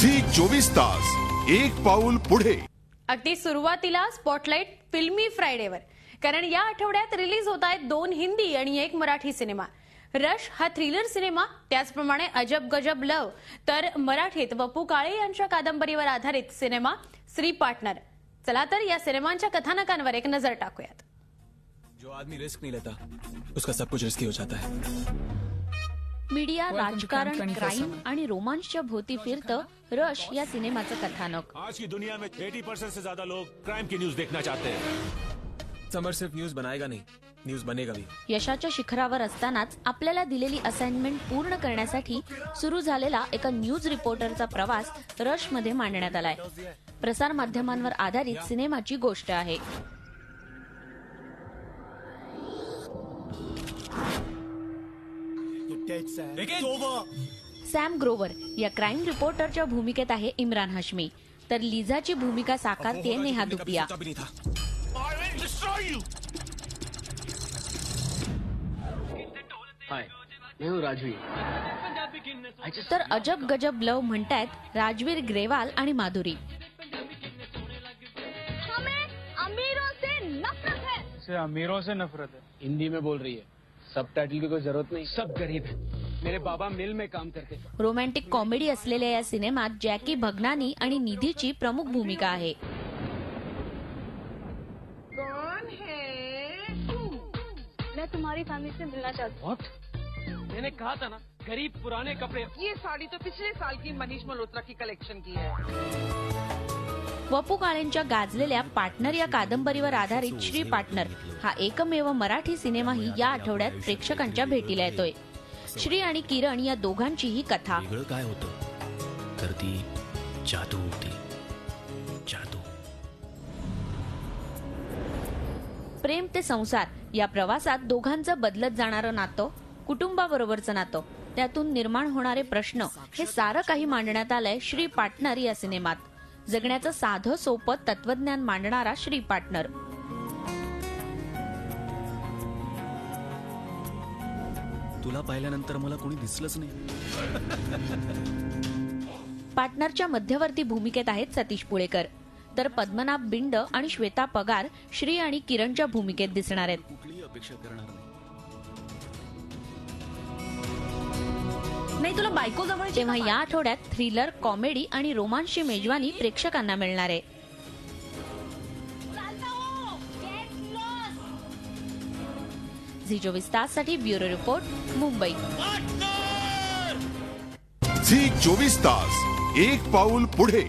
Zee 24 तास एक पाऊल पुढे। अगदी सुरुवातीला स्पॉटलाइट फिल्मी फ्रायडेवर, कारण या आठवड्यात रिलीज होत आहेत 2 हिंदी आणि 1 मराठी सिनेमा। रश हा थ्रिलर सिनेमा, त्याचप्रमाणे अजब गजब लव, तर मराठीत वपू काळे यांच्या कादंबरीवर आधारित सिनेमा श्री पार्टनर। चला तर या सिनेमांच्या कथानकांवर एक नजर टाकूयात। जो आदमी रिस्क नहीं लेता उसका सब कुछ रिस्की हो जाता है। मीडिया, राजकारण, क्राइम आणि रोमांसच्या भोवती फिरतं रश या सिनेमाचं कथानक। आज की दुनिया में 80% से ज्यादा लोग क्राइम की न्यूज देखना चाहते हैं। समर सिर्फ न्यूज बनाएगा नहीं, न्यूज बनेगा भी। यशाच्या शिखरावर असतानाच आपल्याला दिलेली असाइनमेंट पूर्ण करण्यासाठी सुरू झालेला एका न्यूज रिपोर्टरचा प्रवास रश मध्ये मांडण्यात आलाय। प्रसार माध्यमांवर आधारित सिनेमाची गोष्ट आहे। सॅम ग्रोवर या क्राइम रिपोर्टरच्या भूमिकेत आहे इम्रान हाशमी, तर लिझाची भूमिका साकारते नेहा दुपिया। तर अजब गजब लव म्हणतायत राजवीर ग्रेवाल आणि माधुरी। हमें अमीरों से नफरत है। अमीरों से नफरत है। हिंदी में बोल रही है, सबटाइटल की कोई जरूरत नहीं। सब गरीब है। मेरे बाबा मिल में काम करते। रोमॅन्टिक कॉमेडी असलेल्या या सिनेमात जॅकी भगनानी आणि निधीची प्रमुख भूमिका आहे। कौन है? मैं तुम्हारी फैमिली से मिलना चाहती हूँ। मैंने कहा था ना, गरीब पुराने कपड़े। ये साड़ी तो पिछले साल की मनीष मल्होत्रा की कलेक्शन की है। वपू काळेंच्या गाजलेल्या पार्टनर या कादंबरीवर आधारित श्री पार्टनर हा एकमेव मराठी सिनेमाही या आठवड्यात प्रेक्षकांच्या भेटीला येतोय। श्री आणि किरण या दोघांचीही कथा। वेगळं काय होतं तर ती जादू होती, जादू। प्रेम ते संसार या प्रवासात दोघांचं बदलत जाणारं नातं, कुटुंबाबरोबरचं नातं, त्यातून निर्माण होणारे प्रश्न, हे सारं काही मांडण्यात आलंय श्री पार्टनर या सिनेमात। जगण्याचं साधं सोपं तत्वज्ञान मांडणारा श्री पार्टनर। तुला पाहिल्यानंतर मला कोणी दिसलंच नाही। पार्टनरच्या मध्यवर्ती भूमिकेत आहेत सतीश पुळेकर, तर पद्मनाभ बिंड आणि श्वेता पगार श्री आणि किरणच्या भूमिकेत दिसणार आहेत। कुठलीही अपेक्षा करणार नाही। नाही तुला बायको जवळ। तेव्हा या आठवड्यात थ्रिलर, कॉमेडी आणि रोमांसची मेजवानी प्रेक्षकांना मिळणार आहे। झी 24 तास साठी ब्युरो रिपोर्ट, मुंबई। झी 24 तास एक पाऊल पुढे।